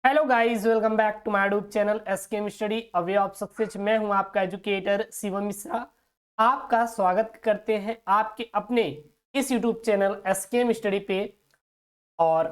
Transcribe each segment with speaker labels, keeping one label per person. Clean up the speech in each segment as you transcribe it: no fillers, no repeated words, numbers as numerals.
Speaker 1: Hello guys, welcome back to my YouTube channel SKM study a way of success. मैं हूं आपका educator Shivam Mishra. आपका स्वागत करते हैं आपके अपने इस यूट्यूब चैनल एसकेएम स्टडी पे। और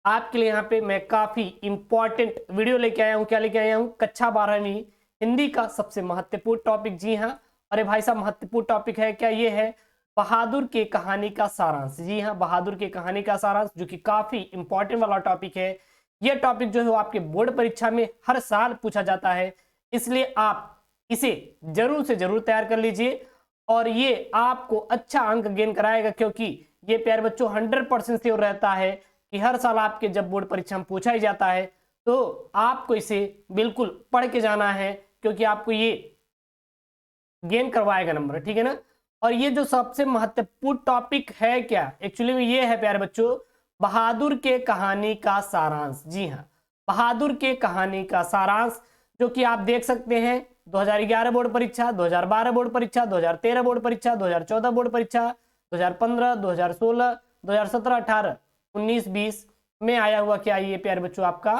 Speaker 1: आपके लिए यहाँ पे मैं काफी इंपॉर्टेंट वीडियो लेके आया हूँ। क्या लेके आया हूँ? कक्षा 12वीं हिंदी का सबसे महत्वपूर्ण टॉपिक। जी हाँ, अरे भाई साहब, महत्वपूर्ण टॉपिक है क्या? ये है बहादुर के कहानी का सारांश। जी हाँ, बहादुर के कहानी का सारांश, जो कि काफी इंपॉर्टेंट वाला टॉपिक है। ये टॉपिक जो है वो आपके बोर्ड परीक्षा में हर साल पूछा जाता है, इसलिए आप इसे जरूर से जरूर तैयार कर लीजिए। और ये आपको अच्छा अंक गेन कराएगा, क्योंकि ये प्यारे बच्चों 100% श्योर रहता है कि हर साल आपके जब बोर्ड परीक्षा में पूछा ही जाता है तो आपको इसे बिल्कुल पढ़ के जाना है, क्योंकि आपको ये गेन करवाएगा नंबर, ठीक है ना। और ये जो सबसे महत्वपूर्ण टॉपिक है क्या, एक्चुअली में ये है प्यारे बच्चों बहादुर के कहानी का सारांश। जी हाँ, बहादुर के कहानी का सारांश, जो कि आप देख सकते हैं 2011 बोर्ड परीक्षा, 2012 बोर्ड परीक्षा, 2013 बोर्ड परीक्षा, 2014 बोर्ड परीक्षा, 2015, 2016, 2017, 18, 19, 20 में आया हुआ क्या ये प्यारे बच्चों आपका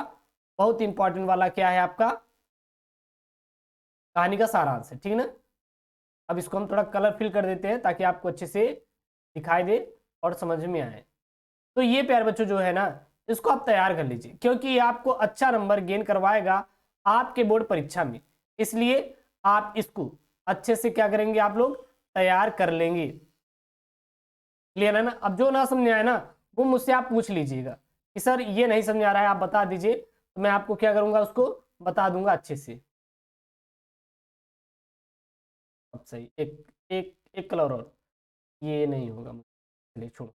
Speaker 1: बहुत इंपॉर्टेंट वाला क्या है, आपका कहानी का सारांश है, ठीक है ना। अब इसको हम थोड़ा कलर फिल कर देते हैं ताकि आपको अच्छे से दिखाई दे और समझ में आए। तो ये प्यारे बच्चों जो है ना, इसको आप तैयार कर लीजिए, क्योंकि ये आपको अच्छा नंबर गेन करवाएगा आपके बोर्ड परीक्षा में। इसलिए आप इसको अच्छे से क्या करेंगे, आप लोग तैयार कर लेंगे। क्लियर है ना। अब जो ना समझ आए ना, वो मुझसे आप पूछ लीजिएगा कि सर ये नहीं समझ आ रहा है, आप बता दीजिए, तो मैं आपको क्या करूंगा, उसको बता दूंगा अच्छे से। अब सही, एक एक एक कलर और, ये नहीं होगा, चलिए छोड़ो।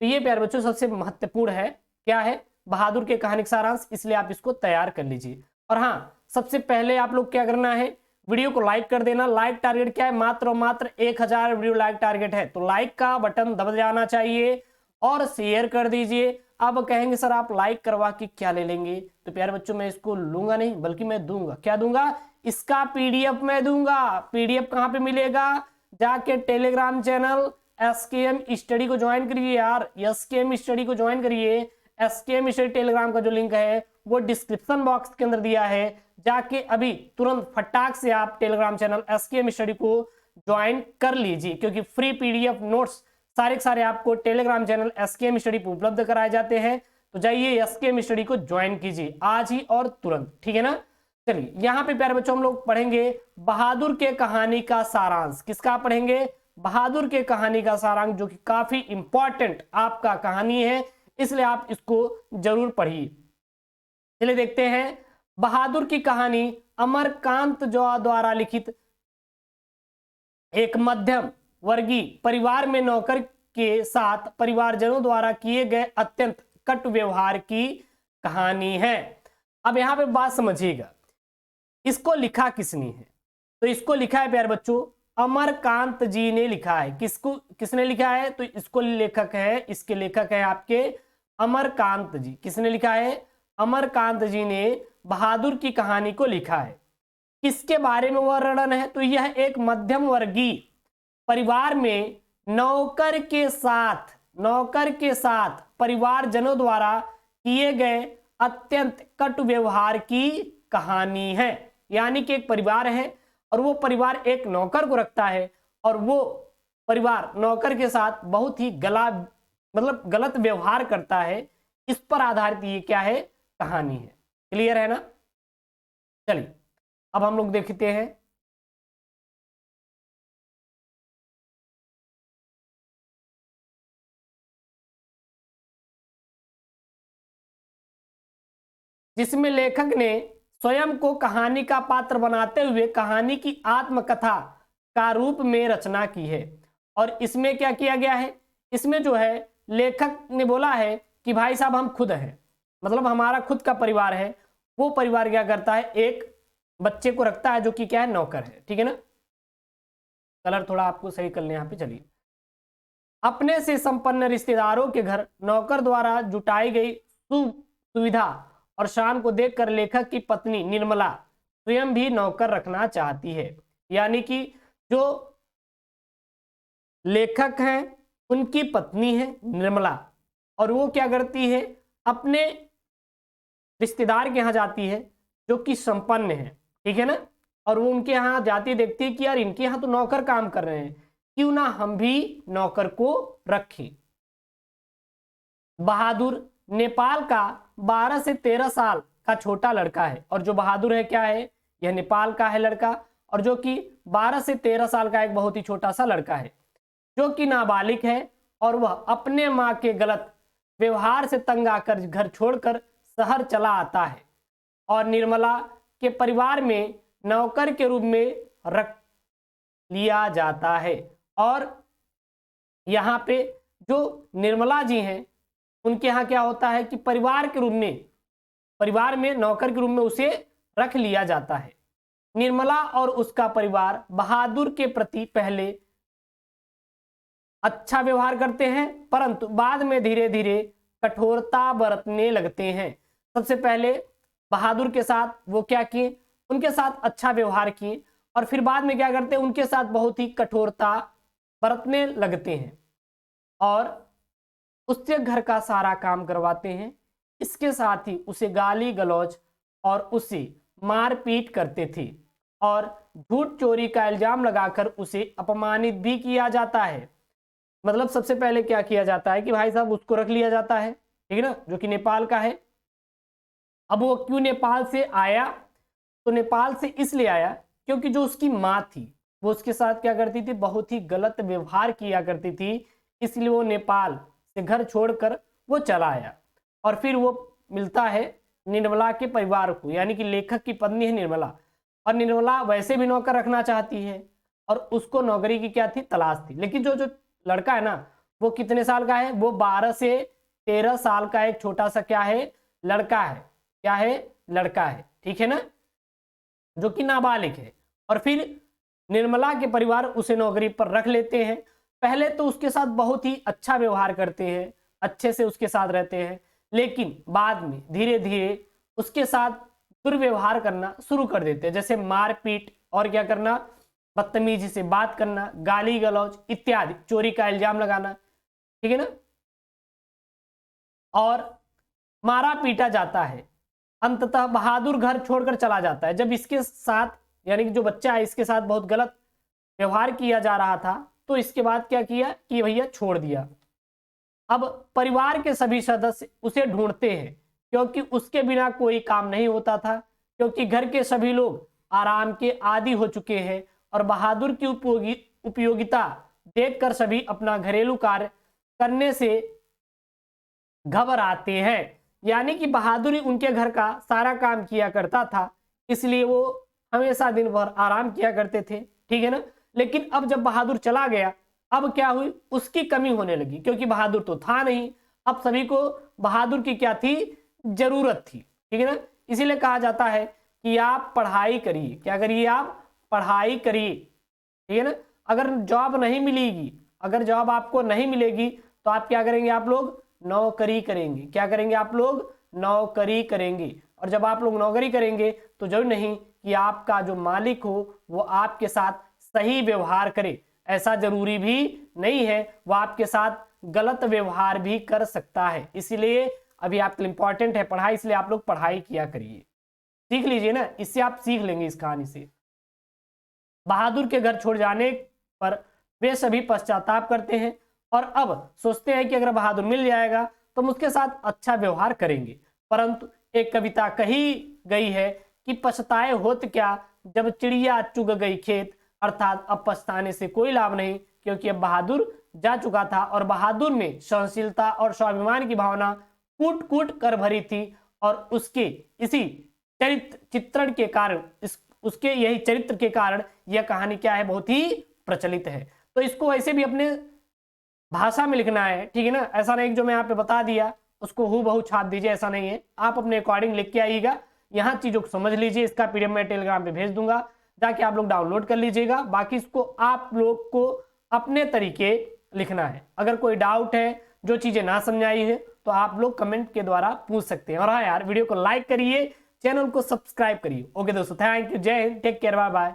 Speaker 1: तो ये प्यारे बच्चों सबसे महत्वपूर्ण है, क्या है, बहादुर के कहानी का सारांश, इसलिए आप इसको तैयार कर लीजिए। और हाँ, सबसे पहले आप लोग क्या करना है, वीडियो को लाइक कर देना। लाइक टारगेट क्या है, मात्र और मात्र 1000 वीडियो लाइक टारगेट है, तो लाइक का बटन दब जाना चाहिए और शेयर कर दीजिए। अब कहेंगे सर आप लाइक करवा के क्या ले लेंगे, तो प्यारे बच्चों मैं इसको लूंगा नहीं, बल्कि मैं दूंगा। क्या दूंगा? इसका पीडीएफ मैं दूंगा। पीडीएफ कहाँ पे मिलेगा? जाके टेलीग्राम चैनल एसकेएम स्टडी को ज्वाइन करिए यार, एसकेएम स्टडी को ज्वाइन करिए। एसकेएम स्टडी टेलीग्राम का जो लिंक है वो डिस्क्रिप्शन बॉक्स के अंदर दिया है, जाके अभी तुरंत फटाक से आप टेलीग्राम चैनल एसकेएम स्टडी को ज्वाइन कर लीजिए, क्योंकि फ्री पीडीएफ नोट्स सारे के सारे आपको टेलीग्राम चैनल एसकेएम स्टडी पर उपलब्ध कराए जाते हैं। तो जाइए एसकेएम स्टडी को ज्वाइन कीजिए आज ही और तुरंत, ठीक है ना। चलिए यहाँ पे प्यारे बच्चों हम लोग पढ़ेंगे बहादुर के कहानी का सारांश। किसका पढ़ेंगे? बहादुर के कहानी का सारांश, जो कि काफी इंपॉर्टेंट आपका कहानी है, इसलिए आप इसको जरूर पढ़िए। चलिए देखते हैं बहादुर की कहानी। अमरकांत जो द्वारा लिखित एक मध्यम वर्गीय परिवार में नौकर के साथ परिवारजनों द्वारा किए गए अत्यंत कट व्यवहार की कहानी है। अब यहां पे बात समझिएगा, इसको लिखा किसने है? तो इसको लिखा है प्यारे बच्चों अमरकांत जी ने लिखा है। किसको, किसने लिखा है? तो इसको लेखक है, इसके लेखक है आपके अमरकांत जी। किसने लिखा है? अमरकांत जी ने बहादुर की कहानी को लिखा है। किसके बारे में वर्णन है? तो यह एक मध्यम वर्गीय परिवार में नौकर के साथ परिवारजनों द्वारा किए गए अत्यंत कटु व्यवहार की कहानी है। यानी कि एक परिवार है और वो परिवार एक नौकर को रखता है, और वो परिवार नौकर के साथ बहुत ही गलत व्यवहार करता है। इस पर आधारित ये क्या है, कहानी है। क्लियर है ना। चलिए अब हम लोग देखते हैं जिसमें लेखक ने स्वयं को कहानी का पात्र बनाते हुए कहानी की आत्मकथा का रूप में रचना की है। और इसमें क्या किया गया है, इसमें जो है लेखक ने बोला है कि भाई साहब हम खुद हैं, मतलब हमारा खुद का परिवार है। वो परिवार क्या करता है, एक बच्चे को रखता है जो कि क्या है, नौकर है, ठीक है ना। कलर थोड़ा आपको सही कर लें यहाँ पे। चलिए, अपने से संपन्न रिश्तेदारों के घर नौकर द्वारा जुटाई गई सुविधा और शान को देखकर लेखक की पत्नी निर्मला स्वयं भी नौकर रखना चाहती है। यानी कि जो लेखक हैं उनकी पत्नी है निर्मला, और वो क्या करती है, अपने रिश्तेदार के यहाँ जाती है जो कि संपन्न है, ठीक है ना, और वो उनके यहाँ जाती देखती है कि यार इनके यहाँ तो नौकर काम कर रहे हैं, क्यों ना हम भी नौकर को रखें। बहादुर नेपाल का 12 से 13 साल का छोटा लड़का है, और जो बहादुर है क्या है, यह नेपाल का है लड़का, और जो कि 12 से 13 साल का एक बहुत ही छोटा सा लड़का है जो कि नाबालिग है, और वह अपने माँ के गलत व्यवहार से तंग आकर घर छोड़कर शहर चला आता है और निर्मला के परिवार में नौकर के रूप में रख लिया जाता है। और यहाँ पे जो निर्मला जी हैं उनके यहाँ क्या होता है कि परिवार में नौकर के रूप में उसे रख लिया जाता है। निर्मला और उसका परिवार बहादुर के प्रति पहले अच्छा व्यवहार करते हैं, परंतु बाद में धीरे धीरे कठोरता बरतने लगते हैं। सबसे पहले बहादुर के साथ वो क्या किए, उनके साथ अच्छा व्यवहार किए, और फिर बाद में क्या करते हैं, उनके साथ बहुत ही कठोरता बरतने लगते हैं और उससे घर का सारा काम करवाते हैं। इसके साथ ही उसे गाली गलौज और उसे मारपीट करते थे और झूठ चोरी का इल्जाम लगाकर उसे अपमानित भी किया जाता है। मतलब सबसे पहले क्या किया जाता है कि भाई साहब उसको रख लिया जाता है, ठीक है ना, जो कि नेपाल का है। अब वो क्यों नेपाल से आया, तो नेपाल से इसलिए आया क्योंकि जो उसकी माँ थी वो उसके साथ क्या करती थी, बहुत ही गलत व्यवहार किया करती थी, इसलिए वो नेपाल से घर छोड़कर वो चला आया। और फिर वो मिलता है निर्मला के परिवार को, यानी कि लेखक की पत्नी है निर्मला, और निर्मला वैसे भी नौकर रखना चाहती है और उसको नौकरी की क्या थी, तलाश थी। लेकिन जो लड़का है ना वो कितने साल का है, वो 12 से 13 साल का एक छोटा सा क्या है, लड़का है, क्या है, लड़का है, ठीक है ना, जो कि नाबालिग है। और फिर निर्मला के परिवार उसे नौकरी पर रख लेते हैं। पहले तो उसके साथ बहुत ही अच्छा व्यवहार करते हैं, अच्छे से उसके साथ रहते हैं, लेकिन बाद में धीरे धीरे उसके साथ दुर्व्यवहार करना शुरू कर देते हैं, जैसे मारपीट और क्या करना, बदतमीजी से बात करना, गाली गलौज इत्यादि, चोरी का इल्जाम लगाना, ठीक है ना, और मारा पीटा जाता है। अंततः बहादुर घर छोड़कर चला जाता है। जब इसके साथ यानी कि जो बच्चा है इसके साथ बहुत गलत व्यवहार किया जा रहा था, तो इसके बाद क्या किया कि भैया छोड़ दिया। अब परिवार के सभी सदस्य उसे ढूंढते हैं क्योंकि उसके बिना कोई काम नहीं होता था, क्योंकि घर के सभी लोग आराम के आदी हो चुके हैं और बहादुर की उपयोगिता देखकर सभी अपना घरेलू कार्य करने से घबराते हैं। यानी कि बहादुर ही उनके घर का सारा काम किया करता था, इसलिए वो हमेशा दिन भर आराम किया करते थे, ठीक है ना। लेकिन अब जब बहादुर चला गया, अब क्या हुई, उसकी कमी होने लगी, क्योंकि बहादुर तो था नहीं। अब सभी को बहादुर की क्या थी, जरूरत थी, ठीक है ना। इसीलिए कहा जाता है कि आप पढ़ाई करिए, क्या करिए, आप पढ़ाई करिए, ठीक है ना। अगर जॉब नहीं मिलेगी, अगर जॉब आपको नहीं मिलेगी तो आप क्या करेंगे, आप लोग नौकरी करेंगे। क्या करेंगे, आप लोग नौकरी करेंगे। और जब आप लोग नौकरी करेंगे तो जरूर नहीं कि आपका जो मालिक हो वो आपके साथ सही व्यवहार करे, ऐसा जरूरी भी नहीं है, वो आपके साथ गलत व्यवहार भी कर सकता है। इसलिए अभी आपके लिए इंपॉर्टेंट है पढ़ाई, इसलिए आप लोग पढ़ाई किया करिए, सीख लीजिए ना, इससे आप सीख लेंगे इस कहानी से। बहादुर के घर छोड़ जाने पर वे सभी पश्चाताप करते हैं और अब सोचते हैं कि अगर बहादुर मिल जाएगा तो हम उसके साथ अच्छा व्यवहार करेंगे। परंतु एक कविता कही गई है कि पछताए होत क्या जब चिड़िया चुग गई खेत, अर्थात अब पछताने से कोई लाभ नहीं, क्योंकि अब बहादुर जा चुका था और बहादुर में सहनशीलता और स्वाभिमान की भावना कूट कूट कर भरी थी और उसके इसी चित्रण के कारण, उसके यही चरित्र के कारण यह कहानी क्या है, बहुत ही प्रचलित है। तो इसको वैसे भी अपने भाषा में लिखना है, ठीक है ना। ऐसा नहीं जो मैं यहाँ पे बता दिया उसको हूबहू छाप दीजिए, ऐसा नहीं है, आप अपने अकॉर्डिंग लिख के आइएगा। यहाँ चीजों को समझ लीजिए, इसका पीडीएफ मैं टेलीग्राम पे भेज दूंगा, जाके आप लोग डाउनलोड कर लीजिएगा। बाकी इसको आप लोग को अपने तरीके लिखना है। अगर कोई डाउट है, जो चीजें ना समझ आई है, तो आप लोग कमेंट के द्वारा पूछ सकते हैं। और हाँ यार, वीडियो को लाइक करिए, चैनल को सब्सक्राइब करिए। ओके दोस्तों, थैंक यू, जय हिंद, टेक केयर, बाय बाय।